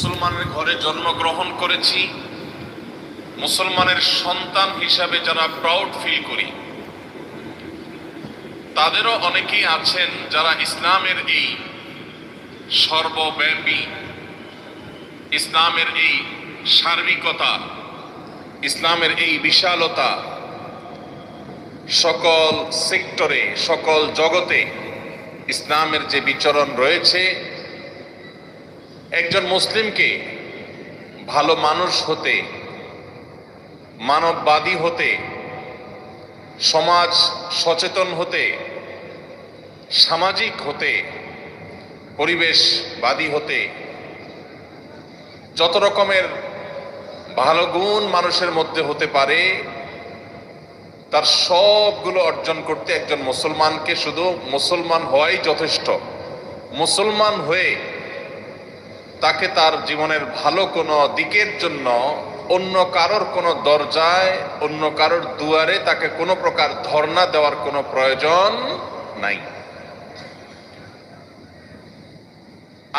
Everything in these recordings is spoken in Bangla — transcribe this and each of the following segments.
মুসলমানের ঘরে জন্মগ্রহণ করেছি, মুসলমানের সন্তান হিসাবে যারা প্রাউড ফিল করি, তাদেরও অনেকেই আছেন যারা ইসলামের এই সর্বব্যাপী, ইসলামের এই সার্বিকতা, ইসলামের এই বিশালতা, সকল সেক্টরে, সকল জগতে ইসলামের যে বিচরণ রয়েছে, একজন মুসলিমকে ভালো মানুষ হতে, মানববাদী হতে, সমাজ সচেতন হতে, সামাজিক হতে, পরিবেশবাদী হতে, যত রকমের ভালো গুণ মানুষের মধ্যে হতে পারে, তার সবগুলো অর্জন করতে একজন মুসলমানকে শুধু মুসলমান হওয়াই যথেষ্ট। মুসলমান হয়ে তাকে তার জীবনের ভালো কোনো দিকের জন্য অন্য কারোর কোনো দরজায়, অন্য কারোর দুয়ারে তাকে কোনো প্রকার ধর্ণা দেওয়ার কোনো প্রয়োজন নাই।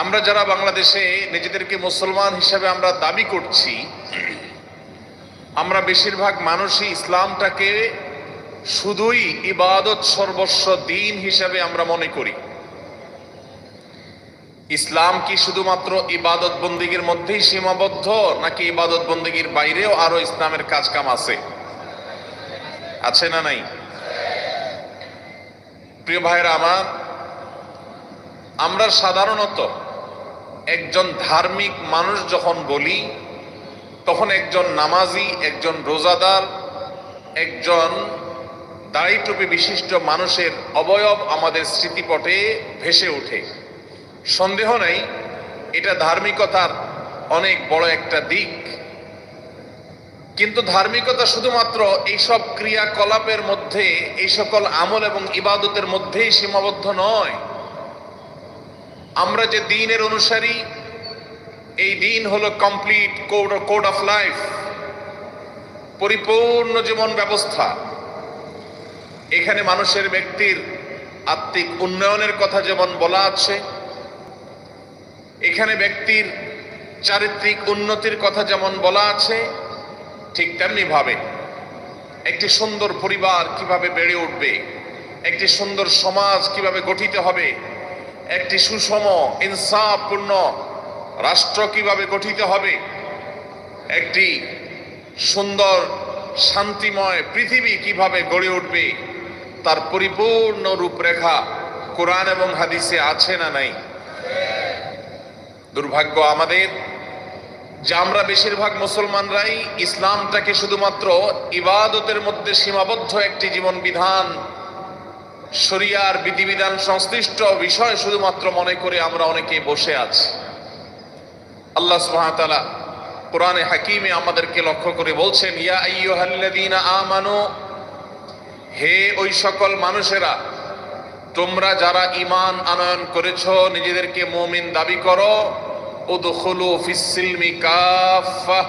আমরা যারা বাংলাদেশে নিজেদেরকে মুসলমান হিসেবে আমরা দাবি করছি, আমরা বেশিরভাগ মানুষই ইসলামটাকে শুধুই ইবাদত সর্বস্ব দিন হিসেবে আমরা মনে করি। ইসলাম কি শুধুমাত্র ইবাদত বন্দিগির মধ্যেই সীমাবদ্ধ, নাকি ইবাদত বন্দিগির বাইরেও আরো ইসলামের কাজ কাম আছে? আছে না নাই? প্রিয় ভাইরা আমার, আমরা সাধারণত একজন ধার্মিক মানুষ যখন বলি, তখন একজন নামাজি, একজন রোজাদার, একজন দাড়ি টুপি বিশিষ্ট মানুষের অবয়ব আমাদের স্মৃতিপটে ভেসে ওঠে। সন্দেহ নেই, এটা ধার্মিকতার অনেক বড় একটা দিক। কিন্তু ধার্মিকতা শুধুমাত্র এইসব ক্রিয়াকলাপের মধ্যে, এই সকল আমল এবং ইবাদতের মধ্যেই সীমাবদ্ধ নয়। আমরা যে দ্বীনের অনুসারী, এই দ্বীন হলো কমপ্লিট কোড অফ লাইফ, পরিপূর্ণ জীবন ব্যবস্থা। এখানে মানুষের ব্যক্তির আত্মিক উন্নয়নের কথা যেমন বলা আছে, এখানে ব্যক্তির চারিত্রিক উন্নতির কথা যেমন বলা আছে, ঠিক তেমনি ভাবে একটি সুন্দর পরিবার কিভাবে বেড়ে উঠবে, একটি সুন্দর সমাজ কিভাবে গঠিত হবে, একটি সুষম ইনসাফপূর্ণ রাষ্ট্র কিভাবে গঠিত হবে, একটি সুন্দর শান্তিময় পৃথিবী কিভাবে গড়ে উঠবে, তার পরিপূর্ণ রূপরেখা কোরআন এবং হাদিসে আছে না নাই? দুর্ভাগ্য আমাদের যে আমরা বেশিরভাগ মুসলমানরাই ইসলামটাকে শুধুমাত্র ইবাদতের মধ্যে সীমাবদ্ধ একটি জীবন বিধান, শরিয়ার বিধিবিধান সংশ্লিষ্ট বিষয় শুধুমাত্র মনে করে আমরা অনেকে বসে আছি। আল্লাহ সুবহানাহু ওয়া তাআলা কোরআনে হাকিমে আমাদেরকে লক্ষ্য করে বলছেন, ইয়া আইয়ুহাল্লাযীনা আমানু, হে ওই সকল মানুষেরা, তোমরা যারা ঈমান আনয়ন করেছো, নিজেদেরকে মুমিন দাবি করো, উদখুলু ফিস সিলমি কাফা,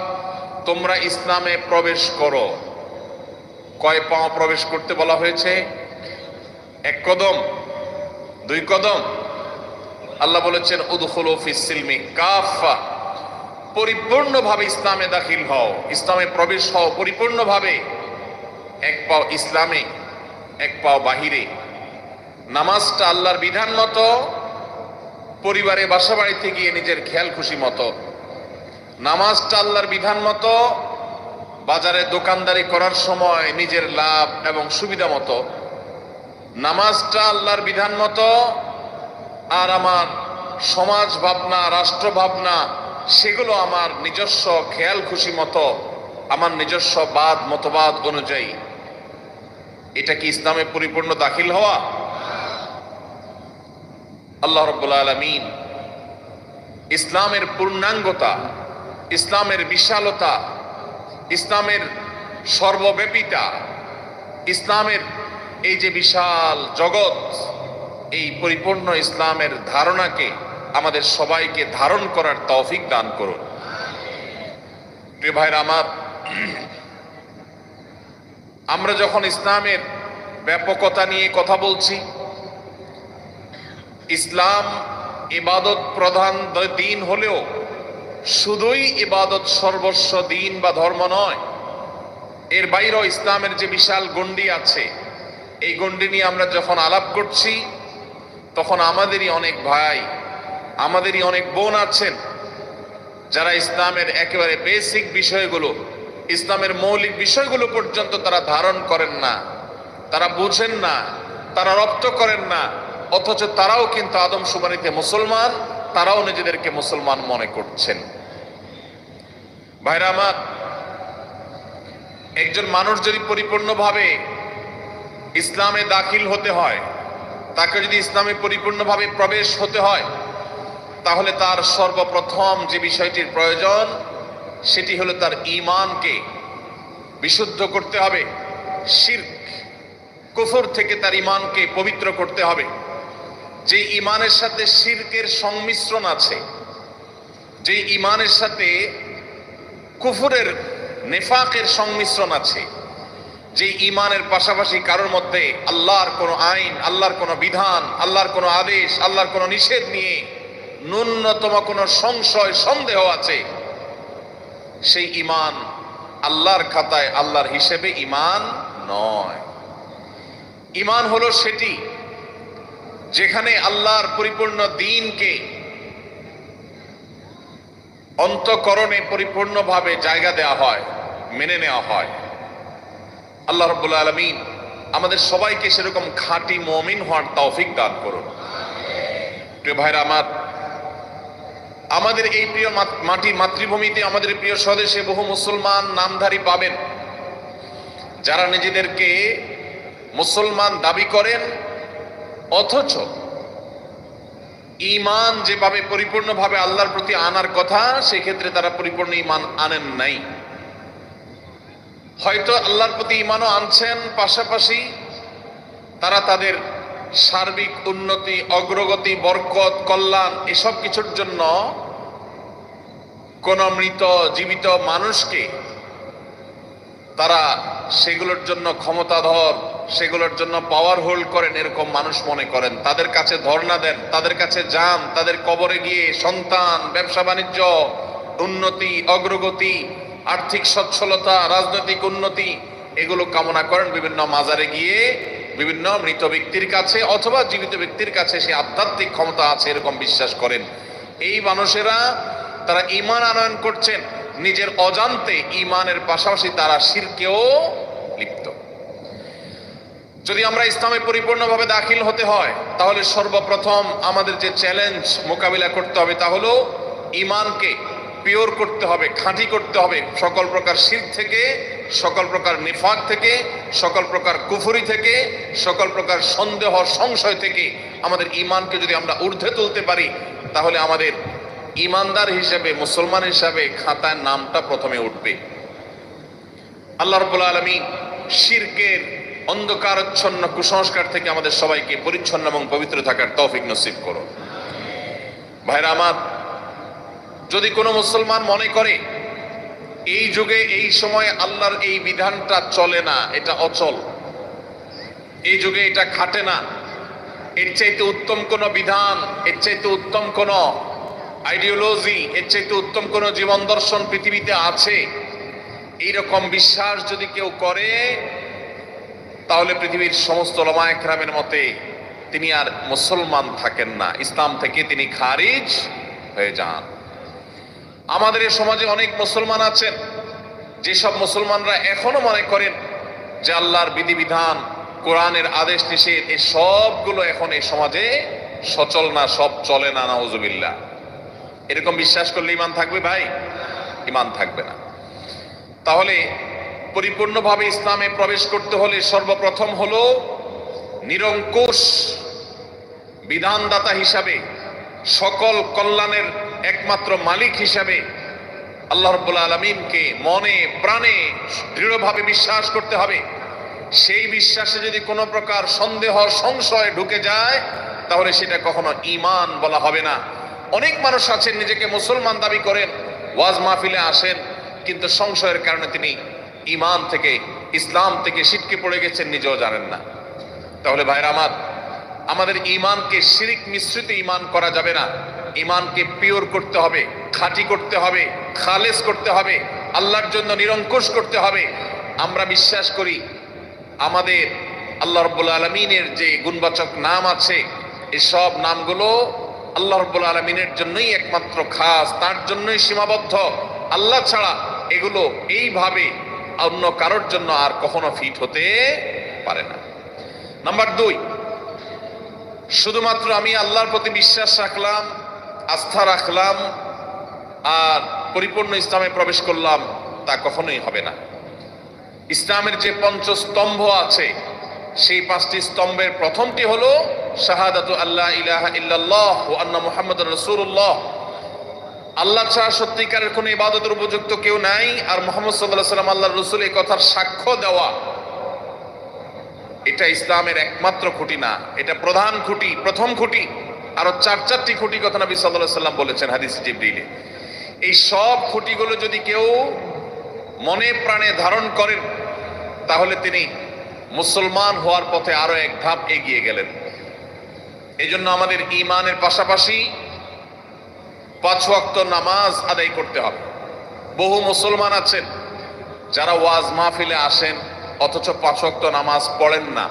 তোমরা ইসলামে প্রবেশ করো। কয় পাও প্রবেশ করতে বলা হয়েছে? এক কদম, দুই কদম? আল্লাহ বলেছেন উদখুলু ফিস সিলমি কাফা, পরিপূর্ণভাবে ইসলামে দাখিল হও, ইসলামে প্রবেশ হও পরিপূর্ণভাবে। এক পাও ইসলামে, এক পাও বাহিরে। নামাজটা আল্লাহর বিধান মতো, পরিবারে বাসা বাড়িতে গিয়ে নিজের খেয়াল খুশি মতো। নামাজটা আল্লাহর বিধান মতো, বাজারে দোকানদারি করার সময় নিজের লাভ এবং সুবিধা মতো। নামাজটা আল্লাহর বিধান মতো, আর আমার সমাজ ভাবনা, রাষ্ট্র ভাবনা, সেগুলো আমার নিজস্ব খেয়াল খুশি মতো, আমার নিজস্ব মতবাদ অনুযায়ী। এটা কি ইসলামে পরিপূর্ণ দাখিল হওয়া? আল্লাহ রাব্বুল আলামিন ইসলামের পূর্ণাঙ্গতা, ইসলামের বিশালতা, ইসলামের সর্বব্যাপিতা, ইসলামের এই যে বিশাল জগৎ, এই পরিপূর্ণ ইসলামের ধারণাকে আমাদের সবাইকে ধারণ করার তৌফিক দান করুন। প্রিয় ভাইরা আমার, আমরা যখন ইসলামের ব্যাপকতা নিয়ে কথা বলছি, ইসলাম ইবাদত প্রধান দিন হলেও শুধুই ইবাদত সর্বস্ব দিন বা ধর্ম নয়, এর বাইরেও ইসলামের যে বিশাল গণ্ডি আছে, এই গণ্ডি নিয়ে আমরা যখন আলাপ করছি তখন আমাদেরই অনেক ভাই, আমাদেরই অনেক বোন আছেন যারা ইসলামের একেবারে বেসিক বিষয়গুলো, ইসলামের মৌলিক বিষয়গুলো পর্যন্ত তারা ধারণ করেন না, তারা বুঝেন না, তারা রপ্ত করেন না, অথচ তারাও কিন্তু আদমশুমারিতে মুসলমান, তারাও নিজেদেরকে মুসলমান মনে করছেন। ভাইরা আমার, একজন মানুষ যদি পরিপূর্ণভাবে ইসলামে দাখিল হতে হয়, তাকে যদি ইসলামে পরিপূর্ণভাবে প্রবেশ হতে হয়, তাহলে তার সর্বপ্রথম যে বিষয়টির প্রয়োজন সেটি হলো তার ঈমানকে বিশুদ্ধ করতে হবে। শিরক, কুফর থেকে তার ঈমানকে পবিত্র করতে হবে। যে ঈমানের সাথে শিরকের সংমিশ্রণ আছে, যে ঈমানের সাথে কুফরের, নেফাকের সংমিশ্রণ আছে, যে ঈমানের পাশাপাশি কারোর মধ্যে আল্লাহর কোনো আইন, আল্লাহর কোনো বিধান, আল্লাহর কোনো আদেশ, আল্লাহর কোনো নিষেধ নিয়ে ন্যূনতম কোনো সংশয়, সন্দেহ আছে, সেই ঈমান আল্লাহর খাতায় আল্লাহর হিসেবে ঈমান নয়। ঈমান হলো সেটি যেখানে আল্লাহর পরিপূর্ণ দ্বীনকে অন্তঃকরণে পরিপূর্ণভাবে জায়গা দেওয়া হয়, মেনে নেওয়া হয়। আল্লাহ রাব্বুল আলামিন আমাদের সবাইকে সেরকম খাঁটি মুমিন হওয়ার তৌফিক দান করুন। প্রিয় ভাইরা আমার, আমাদের এই প্রিয় মাটি, মাতৃভূমিতে, আমাদের প্রিয় স্বদেশে বহু মুসলমান নামধারী পাবেন যারা নিজেদেরকে মুসলমান দাবি করেন, অথচ ঈমান যেভাবে পরিপূর্ণভাবে আল্লাহর প্রতি আনার কথা, সেক্ষেত্রে তারা পরিপূর্ণ ঈমান আনেন নাই। হয়তো আল্লাহর প্রতি ঈমানও আনছেন, পাশাপাশি তারা তাদের সার্বিক উন্নতি, অগ্রগতি, বরকত, কল্যাণ এসব কিছুর জন্য কোন মৃত জীবিত মানুষকে তারা সেগুলোর জন্য ক্ষমতাধর, সেগুলোর জন্য পাওয়ার হোল্ড করেন, এরকম মানুষ মনে করেন। তাদের কাছে ধর্ণা দেন, তাদের কাছে যান, তাদের কবরে গিয়ে সন্তান, ব্যবসা বাণিজ্য, উন্নতি, অগ্রগতি, আর্থিক সচ্ছলতা, রাজনৈতিক উন্নতি এগুলো কামনা করেন। বিভিন্ন মাজারে গিয়ে বিভিন্ন মৃত ব্যক্তির কাছে অথবা জীবিত ব্যক্তির কাছে সে আধ্যাত্মিক ক্ষমতা আছে এরকম বিশ্বাস করেন। এই মানুষেরা তারা ঈমান আনয়ন করছেন, নিজের অজান্তে ঈমানের পাশাপাশি তারা শিরকেও লিপ্ত। যদি আমরা ইসলামে পরিপূর্ণভাবে দাখিল হতে হয়, তাহলে সর্বপ্রথম আমাদের যে চ্যালেঞ্জ মোকাবিলা করতে হবে তা হলো ঈমানকে পিওর করতে হবে, খাঁটি করতে হবে, সকল প্রকার শিরক থেকে, সকল প্রকার নিফাক থেকে, সকল প্রকার কুফরি থেকে, সকল প্রকার সন্দেহ, সংশয় থেকে আমাদের ঈমানকে যদি আমরা ঊর্ধ্বে তুলতে পারি, তাহলে আমাদের ঈমানদার হিসেবে, মুসলমান হিসেবে খাতায় নামটা প্রথমে উঠবে। আল্লাহ রাব্বুল আলামিন শিরকের অন্ধকারাচ্ছন্ন কুসংস্কার থেকে আমাদের সবাইকে পরিচ্ছন্ন এবং পবিত্র থাকার তৌফিক নসিব করুন। ভাইরা আমার, যদি কোনো মুসলমান মনে করে এই যুগে, এই সময়ে আল্লাহর এই বিধানটা চলে না, এটা অচল, এই যুগে এটা খাটে না, এর চাইতে উত্তম কোনো বিধান, এর চাইতে উত্তম কোনো আইডিওলজি, এর চাইতে উত্তম কোনো জীবন দর্শন পৃথিবীতে আছে, এইরকম বিশ্বাস যদি কেউ করে, তাহলে পৃথিবীর সমস্ত উলামায়ে কেরামের মতে তিনি আর মুসলমান থাকেন না, ইসলাম থেকে তিনি খারিজ হয়ে যান। আমাদের এই সমাজে অনেক মুসলমান আছেন, যেসব মুসলমানরা এখনো মনে করেন যে আল্লাহর বিধিবিধান, কোরআনের আদেশ নিষেধ এই সবগুলো এখন এই সমাজে সচল না, সব চলে না, নাউজুবিল্লাহ। এরকম বিশ্বাস করলে ঈমান থাকবে ভাই? ঈমান থাকবে না। তাহলে পরিপূর্ণভাবে ইসলামে প্রবেশ করতে হলে সর্বপ্রথম হলো নিরঙ্কুশ বিধানদাতা হিসাবে, সকল কল্যাণের একমাত্র মালিক হিসাবে আল্লাহ রাব্বুল আলামিনকে মনে প্রাণে দৃঢ়ভাবে বিশ্বাস করতে হবে। সেই বিশ্বাসে যদি কোনো প্রকার সন্দেহ, সংশয় ঢুকে যায়, তাহলে সেটা কখনো ঈমান বলা হবে না। অনেক মানুষ আছেন নিজেকে মুসলমান দাবি করেন, ওয়াজ মাহফিলে আসেন, কিন্তু সংশয়ের কারণে তিনি ঈমান থেকে, ইসলাম থেকে ছিটকে পড়ে গেছেন, নিজেও জানেন না। তাহলে ভাইরা আমার, আমাদের ঈমানকে শিরিক মিশ্রিত ঈমান করা যাবে না। ঈমানকে পিওর করতে হবে, খাঁটি করতে হবে, খালেস করতে হবে, আল্লাহর জন্য নিরঙ্কুশ করতে হবে। আমরা বিশ্বাস করি আমাদের আল্লাহ রাব্বুল আলামিনের যে গুণবাচক নাম আছে, এসব নামগুলো আল্লাহ রাব্বুল আলামিনের জন্যই একমাত্র খাস, তার জন্যই সীমাবদ্ধ। আল্লাহ ছাড়া এগুলো এইভাবে অন্য কারোর জন্য আর কখনো ফিট হতে পারে না। নাম্বার 2, শুধুমাত্র আমি আল্লাহর প্রতি বিশ্বাস রাখলাম, আস্থা রাখলাম আর পরিপূর্ণ ইসলামে প্রবেশ করলাম, তা কখনোই হবে না। ইসলামের যে পঞ্চস্তম্ভ আছে, সেই 5টি স্তম্ভের প্রথমটি হলো শাহাদাতু আল্লাহ ইলাহা ইল্লাল্লাহ ওয়া আন্না মুহাম্মাদুর রাসূলুল্লাহ। আল্লাহ ছাড়া সত্যিকারের কোনো ইবাদতের উপযুক্ত কেউ নাই, আর মুহাম্মদ সাল্লাল্লাহু আলাইহি ওয়াসাল্লাম আল্লাহর রাসূল, এই কথার সাক্ষ্য দেওয়া, এটা ইসলামের একমাত্র খুঁটি না, এটা প্রধান খুঁটি, প্রথম খুঁটি। আরো 4টি খুঁটি কথা নবী সাল্লাল্লাহু আলাইহি ওয়াসাল্লাম বলেছেন হাদিস জিবরিলে। এই সব খুঁটিগুলো যদি কেউ মনে প্রাণে ধারণ করেন, তাহলে তিনি মুসলমান হওয়ার পথে আরো এক ধাপ এগিয়ে গেলেন। এই জন্য আমাদের ঈমানের পাশাপাশি 5 ওয়াক্ত নামাজ আদায় করতে হবে। বহু মুসলমান আছেন যারা ওয়াজ মাহফিলে আসেন অথচ 5 ওয়াক্ত নামাজ পড়েন না,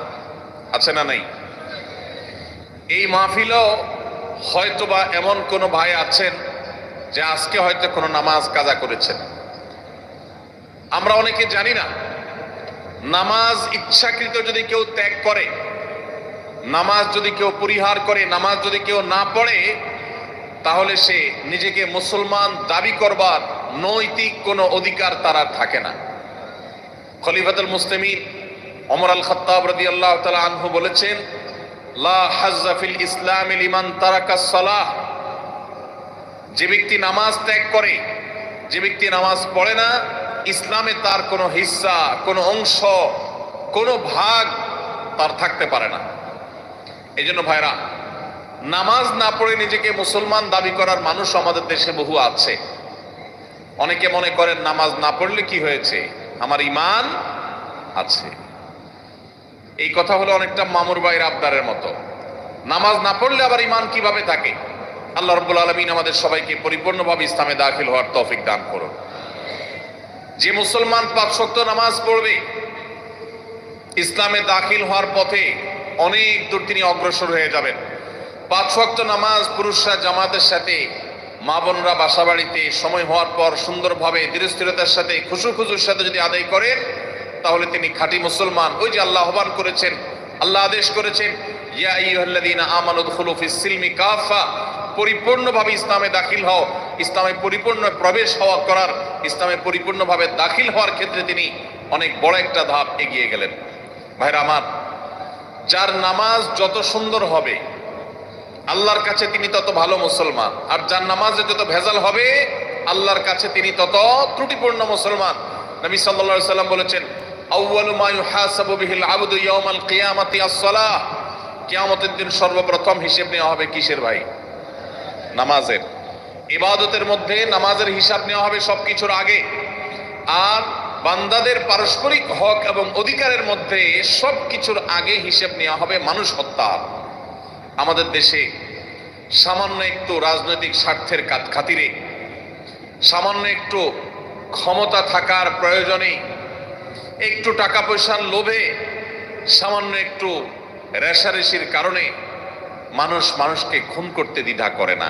আছে না নাই? এই মাহফিলেও হয়তোবা এমন কোন ভাই আছেন যে আজকে হয়তো কোনো নামাজ কাজা করেছেন। আমরা অনেকে জানি না, নামাজ ইচ্ছাকৃত যদি কেউ ত্যাগ করে, নামাজ যদি কেউ পরিহার করে, নামাজ যদি কেউ না পড়ে, তাহলে সে নিজেকে মুসলমান দাবি করবার নৈতিক কোনো অধিকার তার আর থাকে না। খলিফাতুল মুসলিমিন ওমর আল খাত্তাব রাদিয়াল্লাহু তাআলা আনহু বলেছেন, লা হাজ্জা ফিল ইসলাম লিমান তারাকাস সালাহ। যে ব্যক্তি নামাজ ত্যাগ করে, যে ব্যক্তি নামাজ পড়ে না, ইসলামে তার কোনো হিস্সা, কোনো অংশ, কোনো ভাগ তার থাকতে পারে না। এই জন্য ভাইরা, নামাজ না পড়ে নিজেকে মুসলমান দাবি করার মানুষ আমাদের দেশে বহু আছে। অনেকে মনে করেন নামাজ না পড়লে কি হয়েছে, আমার ঈমান আছে। এই কথা হলো অনেকটা মামুর ভাইয়ের আবদারের মতো। নামাজ না পড়লে আবার ঈমান কিভাবে থাকে? আল্লাহ রাব্বুল আলামিন আমাদের সবাইকে পরিপূর্ণভাবে ইসলামে দাখিল হওয়ার তৌফিক দান করুন। যে মুসলমান 5 ওয়াক্ত নামাজ পড়বে, ইসলামে দাখিল হওয়ার পথে অনেক দূর তিনি অগ্রসর হয়ে যাবেন। 5 ওয়াক্ত নামাজ পুরুষরা জামাতের সাথে, মা বোনরা বাসা বাড়িতে সময় হওয়ার পর সুন্দরভাবে ধীরস্থিরতার সাথে, খুশুর সাথে যদি আদায় করেন, তাহলে তিনি খাঁটি মুসলমান। ওই যে আল্লাহ আহ্বান করেছেন, আল্লাহ আদেশ করেছেন, ইয়া আইয়ুহাল্লাযীনা আমানু দুখুলু ফিস সিলমি কাফা, পরিপূর্ণভাবে ইসলামে দাখিল হও। ইসলামে পরিপূর্ণ প্রবেশ হওয়া করার, ইসলামে পরিপূর্ণভাবে দাখিল হওয়ার ক্ষেত্রে তিনি অনেক বড় একটা ধাপ এগিয়ে গেলেন। ভাইরা আমার, যার নামাজ যত সুন্দর হবে আল্লাহর কাছে তিনি তত ভালো মুসলমান, আর যার নামাজে যত ভেজাল হবে আল্লাহর কাছে তিনি তত ত্রুটিপূর্ণ মুসলমান। নবী সাল্লাল্লাহু আলাইহি ওয়াসাল্লাম বলেছেন, আউয়ালু মা ইউহাসাবু বিহিল আবদু ইয়াউমাল কিয়ামাতি আস-সালাহ। কিয়ামতের দিন সর্বপ্রথম হিসাব নেওয়া হবে কিসের ভাই? নামাজের। ইবাদতের মধ্যে নামাজের হিসাব নেওয়া হবে সবকিছুর আগে। আর বান্দাদের পারস্পরিক হক এবং অধিকারের মধ্যে সবকিছুর আগে হিসাব নেওয়া হবে মানুষ হত্যার। আমাদের দেশে সামান্য একটু রাজনৈতিক স্বার্থের খাতিরে, সামান্য একটু ক্ষমতা থাকার প্রয়োজনে, একটু টাকা পয়সার লোভে, সামান্য একটু রেষারেষির কারণে মানুষ মানুষকে খুন করতে দ্বিধা করে না।